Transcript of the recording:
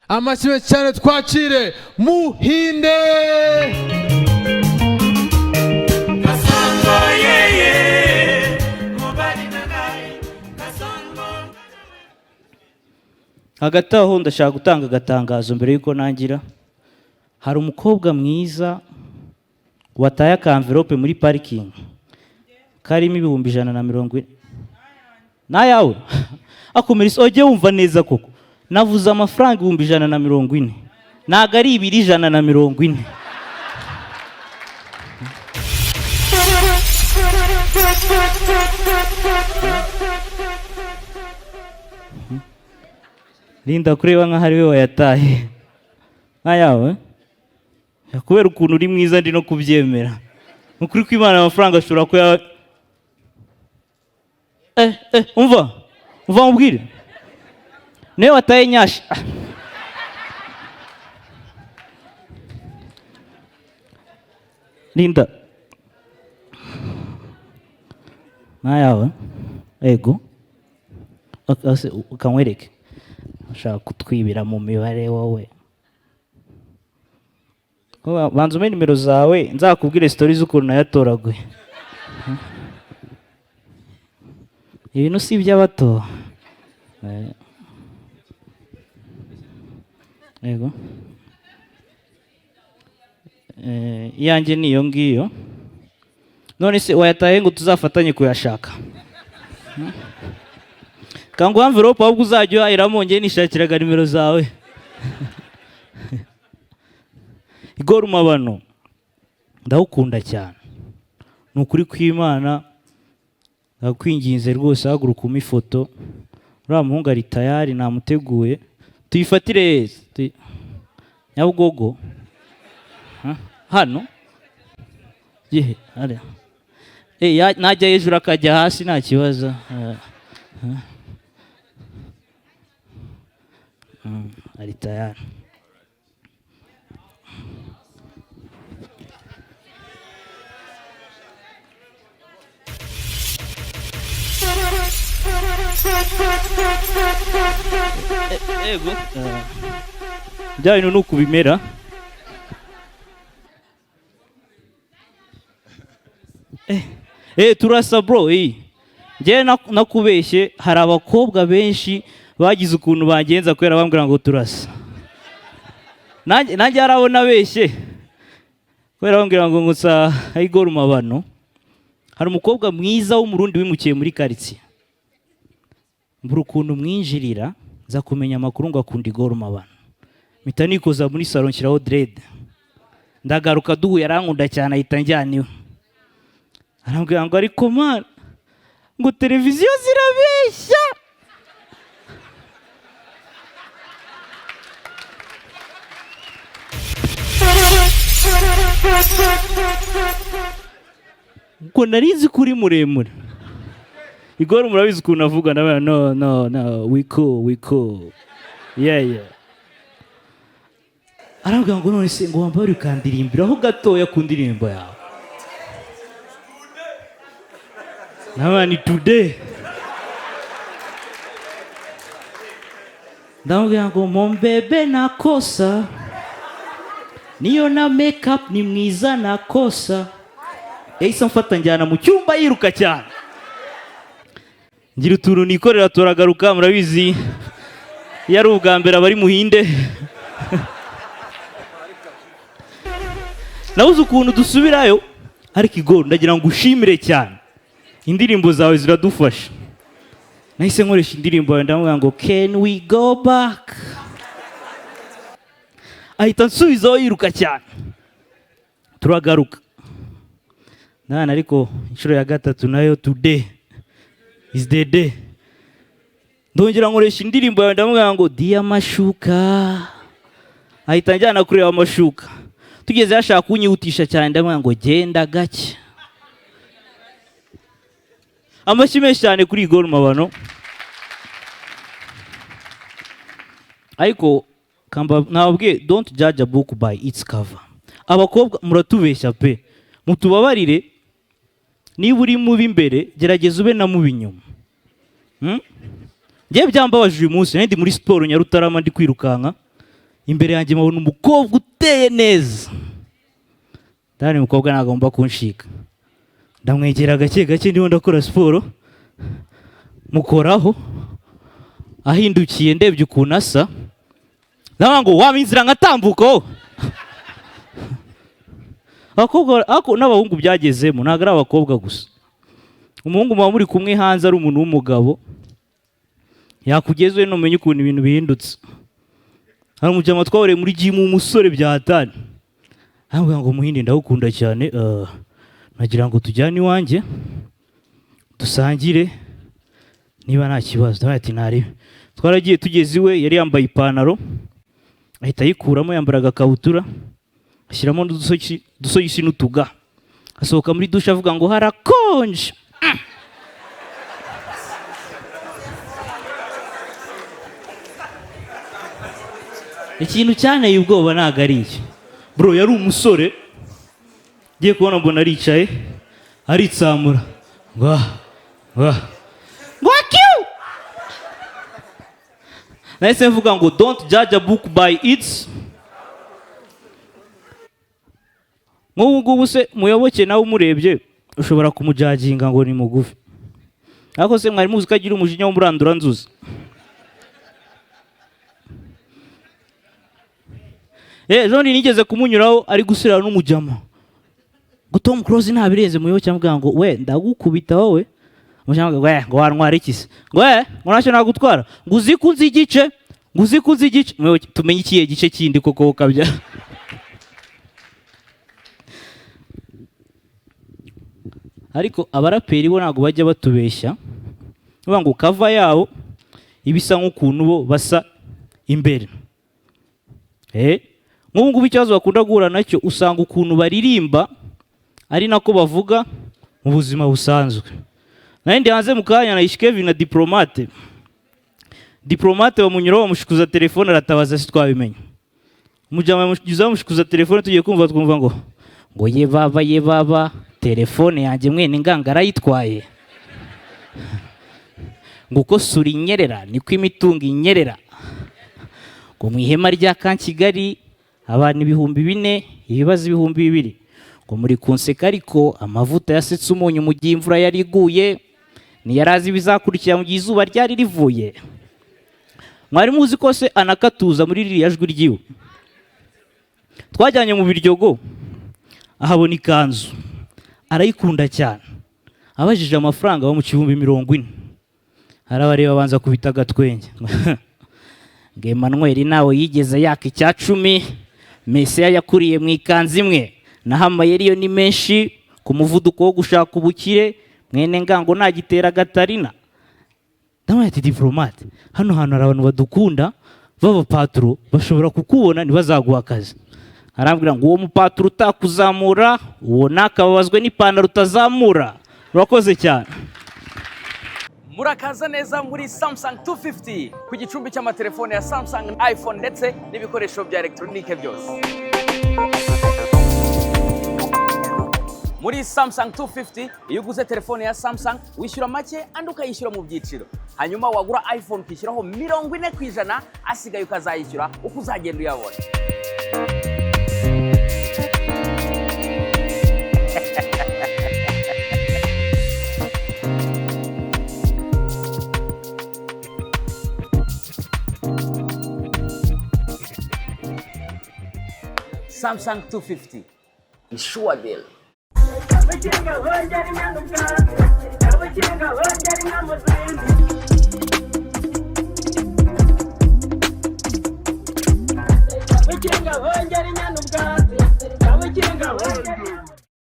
amashyi cyane twakire Muhinde. Hagati aho ndashaka gutanga agatangazo mbere yuko nangira. Hari umukobwa mwiza wataye akamverope muri parking karimo 140. Nayawe akomerisa oje wumva neza koko. Navuze amafaranga 140. Naga ari 240. Linda kureba nka hari we wayataye. Nayawe kubera ukuntu uri mwiza ndi no kubyemera. Nukuri kw'Imana amafaranga ashobora kuya umva mubwire. Newe wataye nyashi. Linda. Nayawe ego ukamwereke. Ushaka kutwibira mu mibare wowe. Banza umenye nimero zawe nzakubwire story z'ukuntu nayatoraguye. Ibintu si iby'abato. Ego. Iyanjye niyo ngiyo. None se wayataye ngo tuzafatanye kuyashaka. Kangu envelope ahubwo uzajya uhahiramo ngiye nishakiraga nimero zawe. Igor Mabano ndawukunda cyane. Nukuri kw'Imana ndakwinginze rwose haguruka uma ifoto. Uriya muhungu ari tayari namuteguye. Tuyifatire Nyabugogo. Hano? Yehe, hariya. Najya hejuru akajya hasi nta kibazo. Ari tayari. Ego. Bya bintu nuko bimera. Turasa bro. Ngiye nakubeshye hari abakobwa benshi bagize ukuntu bagenza kwera bambwira ngo turasa. Nanjye arabona beshe. Kwera bambwira ngo ngusa Igor Mabano. Hari umukobwa mwiza w'umurundi wimukiye muri quartier. Mbura ukuntu mwinjirira za kumenya amakuru ngo akunda Igor Mabano. Mpita nikoza muri salon nshyiraho dread. Ndagaruka duhu yarankunda cyane ahita njyaniwe. Arambwira ngo ariko man ngo televiziyo zirabeshya. Ngo narizi kuri muremure. Igor murabizi ukuntu avuga na no we cool. Yeah. Arambwira ngo none se ngo wambare ukandirimbiraho gatoya ku ndirimbo yawe. Nabani today. Ndamubwira ngo mon bebe nakosa. Niyo na makeup ni mwiza nakosa. Yahise amfata njyana mu cyumba yiruka cyane. Ngira utuntu nikorera turagaruka murabizi. Yari ubwa mbere abari Muhinde. Nabuze ukuntu dusubirayo ariko Igor ndagira ngo ushimire cyane. Indirimbo zawe ziradufasha. Nahise nkoresha indirimbo yawe ndamubwira ngo can we go back. Ahita nsubizaho yiruka cyane. Turagaruka. Nana ariko inshuro ya gatatu nayo today is the day. Ndongera nkoresha indirimbo yawe ndamubwira ngo dia mashuka. Ahita njyana kureba amashuka. Tugeze yashaka kunyihutisha cyane ndamubwira ngo genda gake. Amashyi menshi cyane kuri Igor Mabano. Ariko nababwiye don't judge a book by its cover. Abakobwa muratubeshya pe, mutubabarire, niba uri mubi imbere gerageza ube na mubi inyuma. Ngiye byambabaje uyu munsi, ndi muri siporo Nyarutarama ndi kwirukanka, imbere yanjye mabona umukobwa uteye neza. Ndani umukobwa nagomba kunshika, ndamwegera gake gake ndiho ndakora siporo, mukoraho, ahindukiye ndebye ukuntu asa, ndavuga ngo waba inzira nkatambuka. Abakobwa ako n'abahungu byagezemo, ntabwo ari abakobwa gusa. Umuhungu muba muri kumwe hanze ari umuntu w'umugabo, yakugezwe numenye ukuntu ibintu bihindutse. Hari umujama twahoreye muri gym umusore byahatani, ambwira ngo Muhinde ndagukunda cyane, nagira ngo tujyane iwanjye dusangire niba nta kibazo. Ndabaye ati ntaribe. Twaragiye tugeze iwe, yari yambaye ipantaro, ahita yikuramo, yambara agakabutura, ashyiramo n'udusogisi n'utuga, asohoka muri dushe avuga ngo harakonje. Ikintu cyanteye ubwoba ntabwo ari iki bro, yari umusore, ngiye kubona mbona aricaye aritsamura nahise mvuga ngo don't judge a book by its. Nk'ubu ngubu se Muyoboke nawe umurebye ushobora kumujaginga ngo ni mugufi, ariko se mwari muzi ko agira umujinya w'umuranduranzuzi. Joni nigeze kumunyuraho ari gusirana n'umujama ngo Tom Close ntabirenze. Muyoboke amubwira ngo we ndagukubita wowe. Umujama ngo wantwara iki se? Ngo ntacyo nagutwara, ngo uzi ko uzi igice, ngo uzi ko uzi igice. Muyoboke tumenye ikihe gice kindi koko ukabya. Ariko abaraperi bo ntabwo bajya batubeshya, bavuga ngo kava yawo ibisa nk'ukuntu bo basa imbere. Nk'ubu ngubu ikibazo bakunda guhura nacyo, usanga ukuntu baririmba ari nako bavuga mu buzima busanzwe. Ndi hanze mu kanya na Ishkevi na Diplomate. Diplomate bamunyuraho bamushikuza telefone, aratabaza si twabimenye. Umujama yamushikuza bamushikuza telefone, tugiye kumva twumva ngo ye baba telefone yanjye mwene nganga arayitwaye. Ngo uko sura inyerera niko imitungo inyerera. Ngo mu ihema rya Kigali abantu 4,000, ibibazo 2,000. Ngo muri kunseka ariko amavuta yasetse umunyu mu gihe imvura yari iguye, ntiyarazi bizakurikira mu gihe izuba ryari rivuye. Mwari muzi ko se anakatuza muri ririya jwi ryiwe. Twajyanye mu Biryogo, ahabona ikanzu, arayikunda cyane, abajije amafaranga mu 40,000. Arabareba abanza kubita agatwenge. Ngo Emmanuel nawe yigeze yaka icya 10, Mesiya yakuriye mu ikanzu imwe, naho amayeri yo ni menshi ku muvuduko wo gushaka ubukire, mwene ngango nagitera Gatarina. Ndamwe ati Diplomate, hano hantu hari abantu badukunda b'abapatro, bashobora kukubona ntibazaguha akazi. Arambwira ngo uwo mupatro utakuzamura, uwo nakababazwe n'ipantaro utazamura. Urakoze cyane. Murakaza neza muri Samsung 250 ku gicumbi cy'amatelefone ya Samsung, iPhone ndetse n'ibikoresho bya electronique byose. Muri Samsung 250 iyo uguze telefone ya Samsung wishyura make andi ukayishyura mu byiciro, hanyuma wagura iPhone ukishyuraho 40% asigaye ukazayishyura uko uzagenda uyabona. Samsung 250 is sure deal.